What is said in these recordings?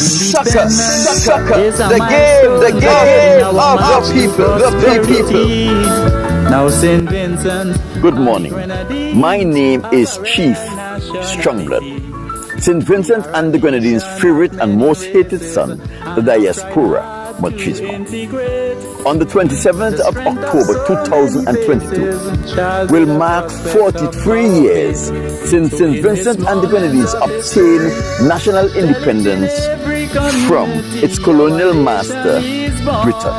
Soccer, the game of the people. Now St. Vincent. Good morning. My name is Chief Strongblood. St. Vincent and the Grenadines' favorite and most hated son, the diaspora, machismo. On the 27th of October 2022 will mark 43 years since St. Vincent and the Grenadines obtained national independence from its colonial master, Britain.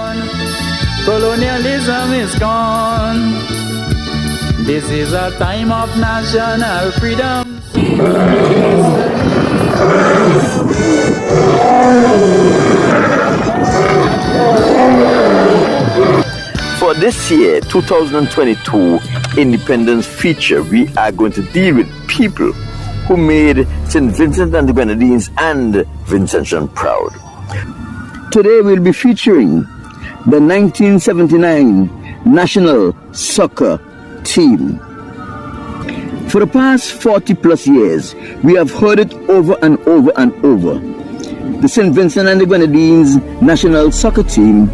Colonialism is gone. This is a time of national freedom. For this year, 2022 Independence feature, we are going to deal with people who made St. Vincent and the Grenadines and Vincentian proud. Today we'll be featuring the 1979 national soccer team. For the past 40 plus years, we have heard it over and over and over. The St. Vincent and the Grenadines national soccer team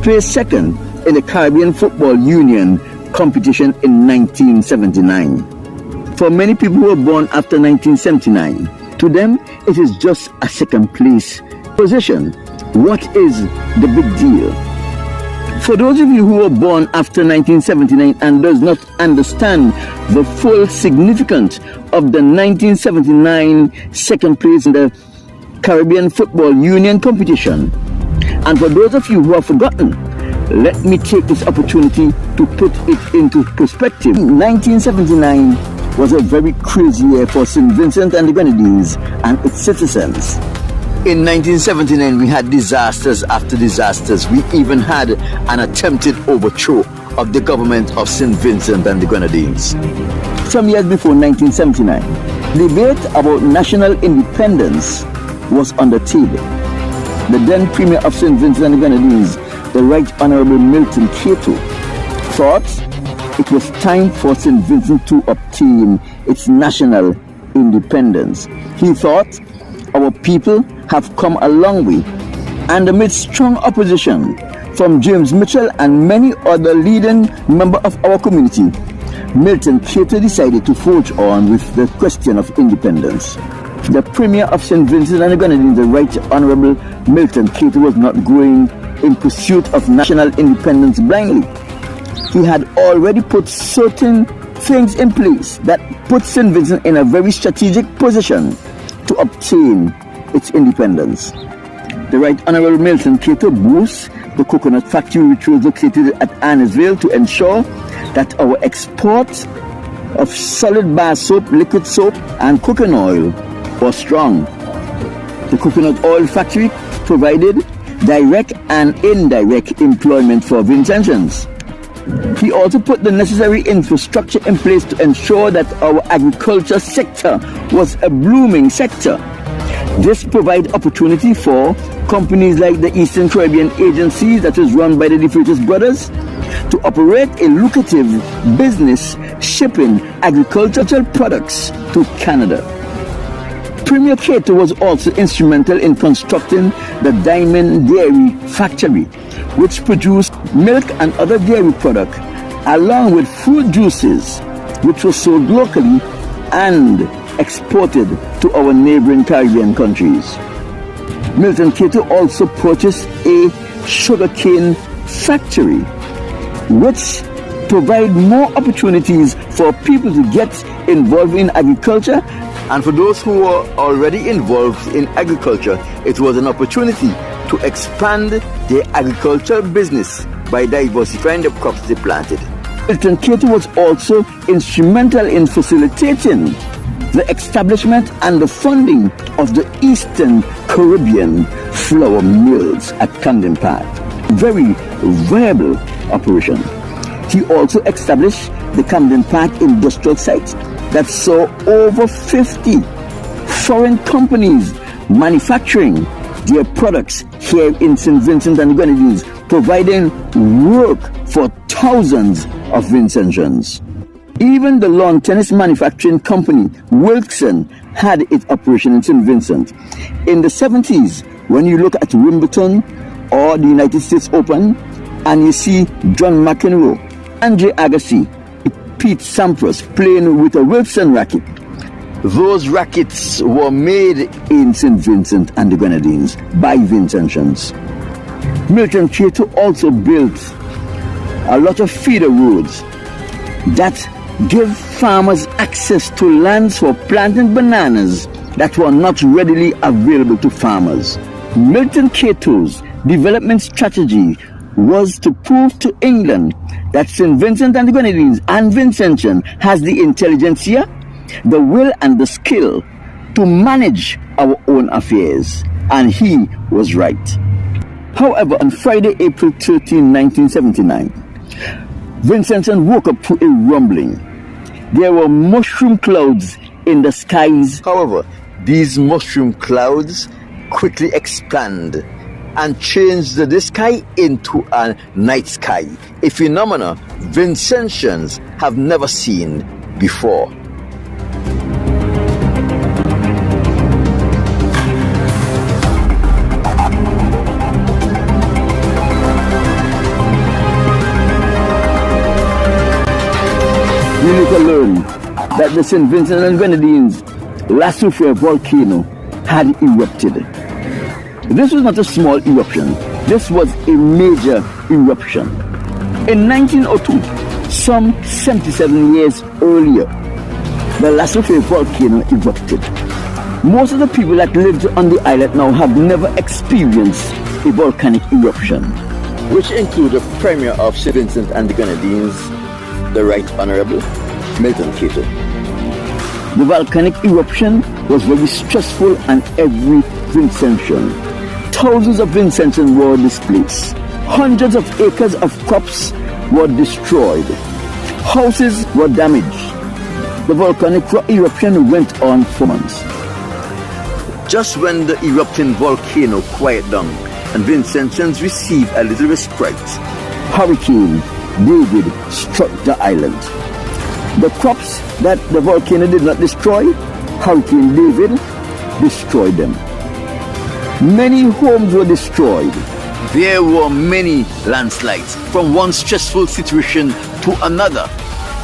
placed second in the Caribbean Football Union competition in 1979. For many people who were born after 1979, to them it is just a second place position. What is the big deal? For those of you who were born after 1979 and does not understand the full significance of the 1979 second place in the Caribbean Football Union competition, and for those of you who have forgotten, let me take this opportunity to put it into perspective. 1979 was a very crazy year for St. Vincent and the Grenadines and its citizens. In 1979, we had disasters after disasters. We even had an attempted overthrow of the government of St. Vincent and the Grenadines. Some years before 1979, debate about national independence was on the table. The then Premier of St. Vincent and the Grenadines, the Right Honorable Milton Cato, thought it was time for St. Vincent to obtain its national independence. He thought our people have come a long way, and amid strong opposition from James Mitchell and many other leading members of our community, Milton Cato decided to forge on with the question of independence. The Premier of St. Vincent and the Grenadines, the Right Honorable Milton Cato, was not going in pursuit of national independence blindly. He had already put certain things in place that put St. Vincent in a very strategic position to obtain its independence. The Right Honorable Milton Cato boosts the coconut factory, which was located at Annisville, to ensure that our export of solid bar soap, liquid soap, and coconut oil was strong. The coconut oil factory provided direct and indirect employment for Vincentians. He also put the necessary infrastructure in place to ensure that our agriculture sector was a blooming sector. This provided opportunity for companies like the Eastern Caribbean Agency, that was run by the DeFreitas brothers, to operate a lucrative business shipping agricultural products to Canada. Premier Cato was also instrumental in constructing the Diamond Dairy Factory, which produced milk and other dairy products, along with fruit juices, which was sold locally and exported to our neighboring Caribbean countries. Milton Cato also purchased a sugarcane factory, which provide more opportunities for people to get involved in agriculture. And for those who were already involved in agriculture, it was an opportunity to expand their agricultural business by diversifying the crops they planted. Milton Cato was also instrumental in facilitating the establishment and the funding of the Eastern Caribbean flour mills at Camden Park. Very viable operation. He also established the Camden Park industrial site that saw over 50 foreign companies manufacturing their products here in St. Vincent and the Grenadines, providing work for thousands of Vincentians. Even the lawn tennis manufacturing company Wilson had its operation in St. Vincent. In the 70s, When you look at Wimbledon or the United States Open and you see John McEnroe, Andre Agassi, Pete Sampras playing with a Wilson racket, those rackets were made in St. Vincent and the Grenadines by Vincentians. Milton Cato also built a lot of feeder roads that give farmers access to lands for planting bananas that were not readily available to farmers. Milton Cato's development strategy was to prove to England that St. Vincent and the Grenadines and Vincentian has the intelligentsia, the will and the skill to manage our own affairs. And he was right. However, on Friday, April 13, 1979, Vincentian woke up to a rumbling. There were mushroom clouds in the skies. However, these mushroom clouds quickly expand and change the sky into a night sky, a phenomenon Vincentians have never seen before. We later learned that the St. Vincent and Grenadines La Soufrière volcano had erupted. This was not a small eruption. This was a major eruption. In 1902, some 77 years earlier, the La Soufrière volcano erupted. Most of the people that lived on the island now have never experienced a volcanic eruption, which include the Premier of St. Vincent and the Grenadines, the Right Honorable Milton Cato. The volcanic eruption was very stressful and every Vincentian. Thousands of Vincentians were displaced. Hundreds of acres of crops were destroyed. Houses were damaged. The volcanic eruption went on for months. Just when the erupting volcano quieted down and Vincentians received a little respite, Hurricane David struck the island. The crops that the volcano did not destroy, Hurricane David destroyed them. Many homes were destroyed. There were many landslides. From one stressful situation to another,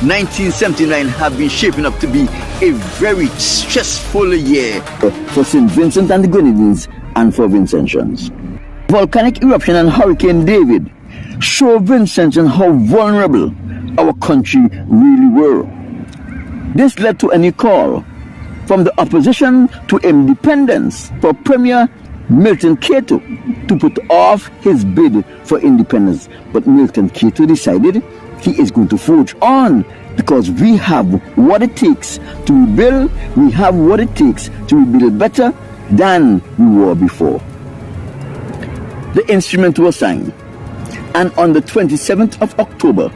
1979 have been shaping up to be a very stressful year for St. Vincent and the Grenadines and for Vincentians. Volcanic eruption and Hurricane David show Vincentians how vulnerable our country really were. This led to a new call from the opposition to independence for Premier Milton Cato to put off his bid for independence. But Milton Cato decided he is going to forge on because we have what it takes to rebuild, we have what it takes to rebuild better than we were before. The instrument was signed, and on the 27th of October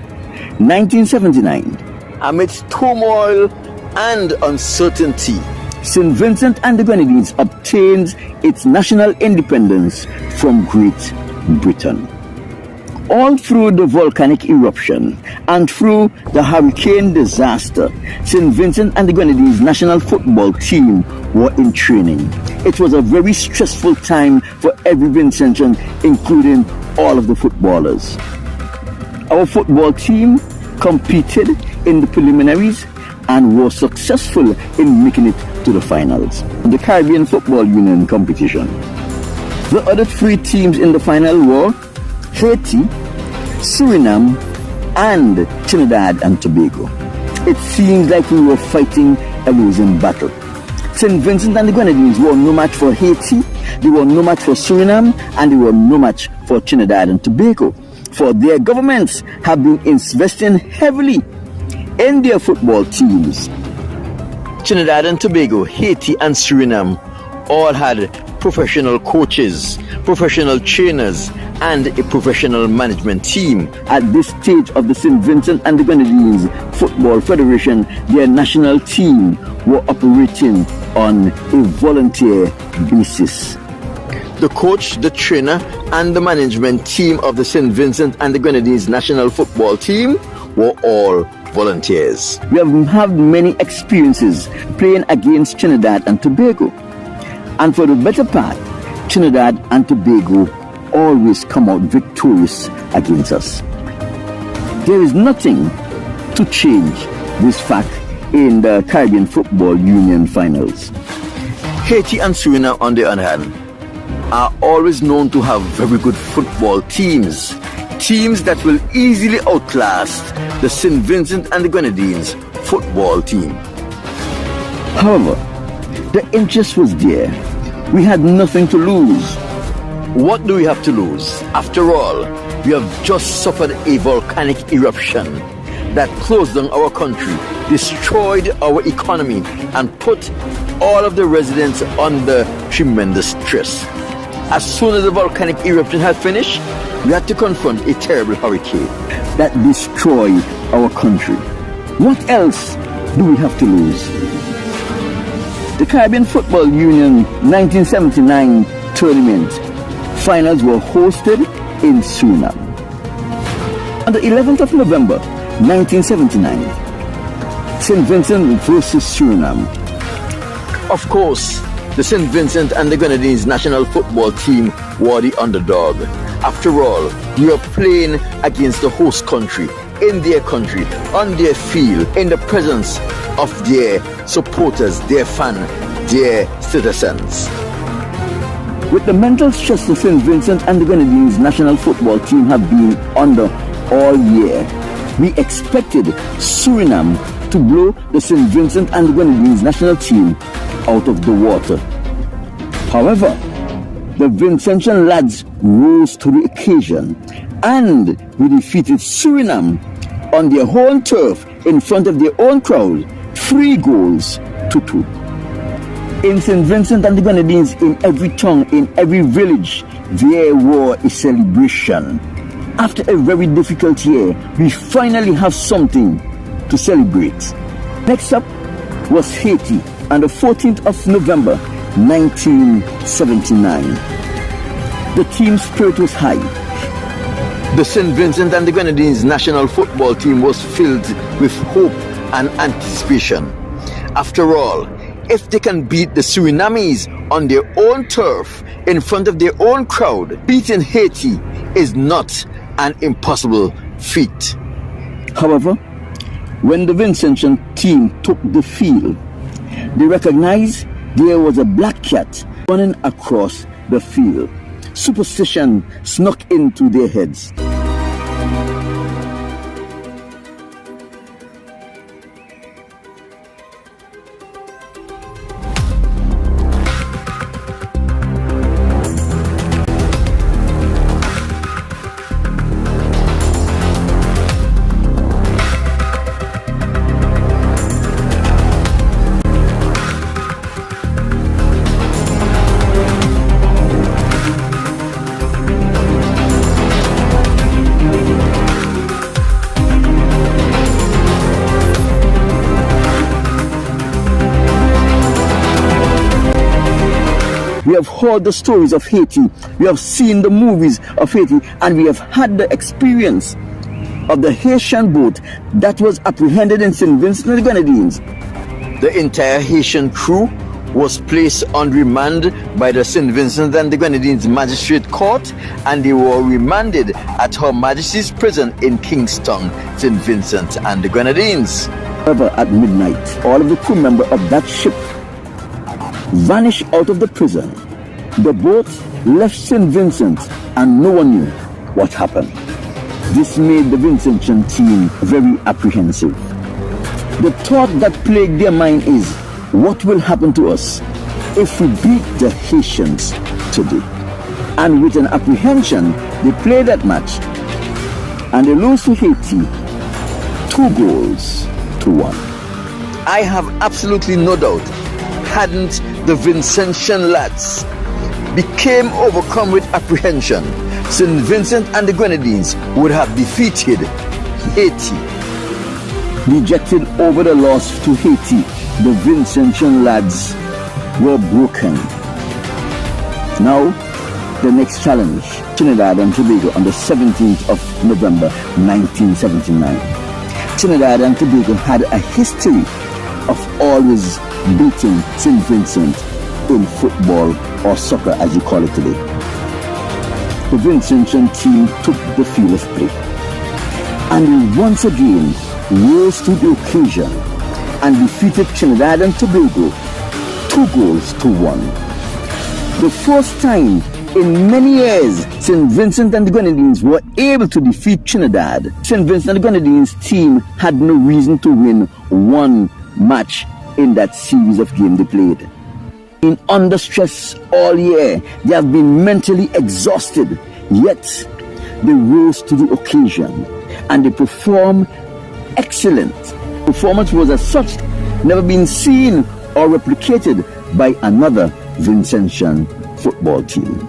1979, amidst turmoil and uncertainty, St. Vincent and the Grenadines obtained its national independence from Great Britain. All through the volcanic eruption and through the hurricane disaster, St. Vincent and the Grenadines national football team were in training. It was a very stressful time for every Vincentian, including all of the footballers. Our football team competed in the preliminaries and was successful in making it to the finals. The Caribbean Football Union competition. The other three teams in the final were Haiti, Suriname, and Trinidad and Tobago. It seems like we were fighting a losing battle. St. Vincent and the Grenadines were no match for Haiti, they were no match for Suriname, and they were no match for Trinidad and Tobago. For their governments have been investing heavily in their football teams. Trinidad and Tobago, Haiti, and Suriname all had professional coaches, professional trainers, and a professional management team. At this stage of the St. Vincent and the Grenadines Football Federation, their national team were operating on a volunteer basis. The coach, the trainer, and the management team of the St. Vincent and the Grenadines national football team were all volunteers. We have had many experiences playing against Trinidad and Tobago. And for the better part, Trinidad and Tobago always come out victorious against us. There is nothing to change this fact in the Caribbean Football Union finals. Haiti and Suriname, on the other hand, are always known to have very good football teams that will easily outlast the St. Vincent and the Grenadines football team. However, the interest was there. We had nothing to lose. What do we have to lose? After all, we have just suffered a volcanic eruption that closed down our country, destroyed our economy, and put all of the residents under tremendous stress. As soon as the volcanic eruption had finished, we had to confront a terrible hurricane that destroyed our country. What else do we have to lose? The Caribbean Football Union 1979 tournament finals were hosted in Suriname. On the 11th of November 1979, St. Vincent versus Suriname. Of course, the St. Vincent and the Grenadines national football team were the underdog. After all, we are playing against the host country, in their country, on their field, in the presence of their supporters, their fans, their citizens. With the mental stress the St. Vincent and the Grenadines national football team have been under all year, we expected Suriname to blow the St. Vincent and the Grenadines national team out of the water. However, the Vincentian lads rose to the occasion and we defeated Suriname on their home turf in front of their own crowd, 3-2. In St. Vincent and the Grenadines, in every town, in every village, there was a celebration. After a very difficult year, we finally have something to celebrate. Next up was Haiti on the 14th of November 1979. The team spirit was high. The St. Vincent and the Grenadines national football team was filled with hope and anticipation. After all, if they can beat the Surinamese on their own turf in front of their own crowd, beating Haiti is not an impossible feat. However, when the Vincentian team took the field, they recognized there was a black cat running across the field. Superstition snuck into their heads. We have heard the stories of Haiti, we have seen the movies of Haiti, and we have had the experience of the Haitian boat that was apprehended in St. Vincent and the Grenadines. The entire Haitian crew was placed on remand by the St. Vincent and the Grenadines Magistrate Court, and they were remanded at Her Majesty's Prison in Kingston, St. Vincent and the Grenadines. However, at midnight, all of the crew members of that ship vanished out of the prison. The boat left St. Vincent and no one knew what happened. This made the Vincentian team very apprehensive. The thought that plagued their mind is, what will happen to us if we beat the Haitians today? And with an apprehension, they play that match and they lose to Haiti 2-1. I have absolutely no doubt, hadn't the Vincentian lads became overcome with apprehension, St. Vincent and the Grenadines would have defeated Haiti. Dejected over the loss to Haiti, the Vincentian lads were broken. Now, the next challenge, Trinidad and Tobago on the 17th of November 1979. Trinidad and Tobago had a history of always beating St. Vincent in football or soccer as you call it today. The Vincentian team took the field of play and we once again rose to the occasion and defeated Trinidad and Tobago 2-1. The first time in many years St. Vincent and the Grenadines were able to defeat Trinidad. St. Vincent and the Grenadines team had no reason to win one match in that series of games they played. In under stress all year, they have been mentally exhausted, yet they rose to the occasion and they performed excellent. Performance was as such never been seen or replicated by another Vincentian football team.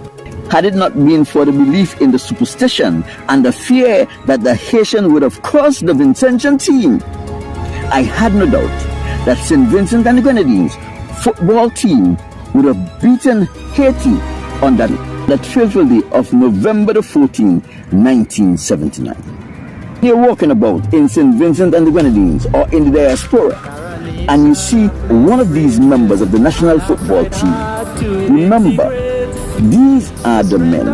Had it not been for the belief in the superstition and the fear that the Haitian would have caused the Vincentian team, I had no doubt that St. Vincent and the Grenadines football team would have beaten Haiti on that fateful day of November the 14th, 1979. You're walking about in St. Vincent and the Grenadines or in the diaspora, and you see one of these members of the national football team. Remember, these are the men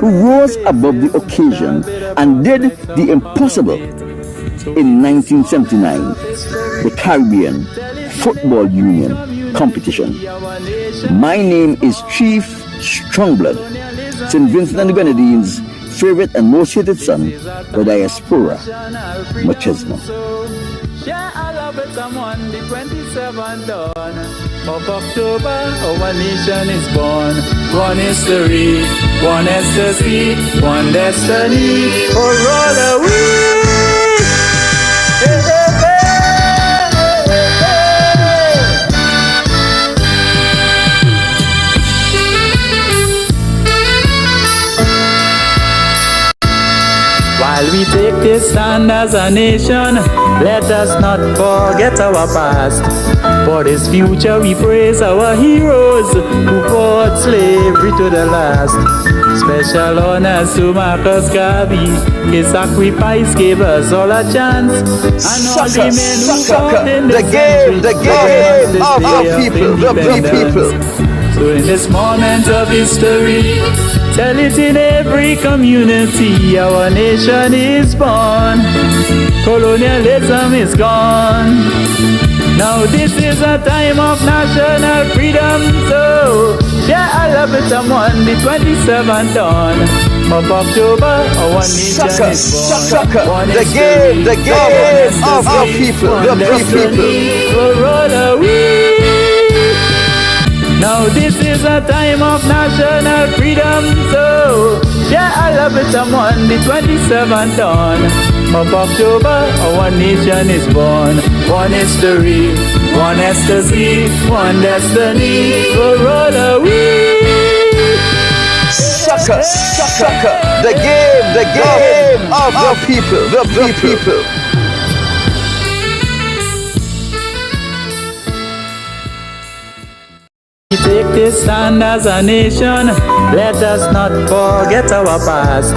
who rose above the occasion and did the impossible in 1979, the Caribbean Football Union competition. My name is Chief Strongblood, St. Vincent and the Grenadines' favorite and most hated son, the diaspora, machismo. Yeah, I love it, someone, the 27th dawn of October, our nation is born. One history, one ecstasy, one destiny, oh, roll away. Hey, hey, hey, hey, hey. While we take this stand as a nation, let us not forget our past. For this future we praise our heroes who fought slavery to the last. Special honors to Marcus Garvey. His sacrifice gave us all a chance. And all the men who fought in the game of the people. So in this moment of history, tell it in every community, our nation is born. Colonialism is gone. Now this is a time of national freedom. So yeah, I love it, someone, the 27th dawn of October, our nation is born. The game of the people. Roll away. Now this is a time of national freedom. So yeah, I love it, someone, the 27th dawn of October, our nation is born. One history, one ecstasy, one destiny, oh, roll away. Sucker, the game of the people. We take this stand as a nation, let us not forget our past.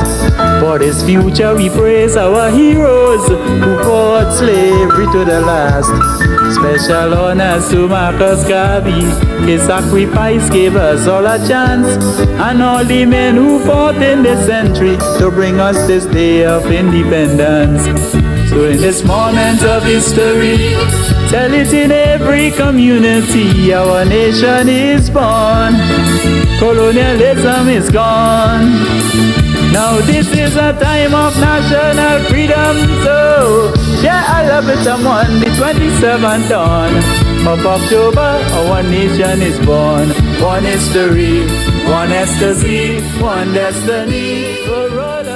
For this future we praise our heroes who fought slavery to the last. Special honors to Marcus Garvey. His sacrifice gave us all a chance. And all the men who fought in this century to bring us this day of independence. So in this moment of history, tell it in every community, our nation is born. Colonialism is gone. Now this is a time of national freedom. So yeah, I love it, someone, the 27th dawn of October, our nation is born. One history, one ecstasy, one destiny, oh, roll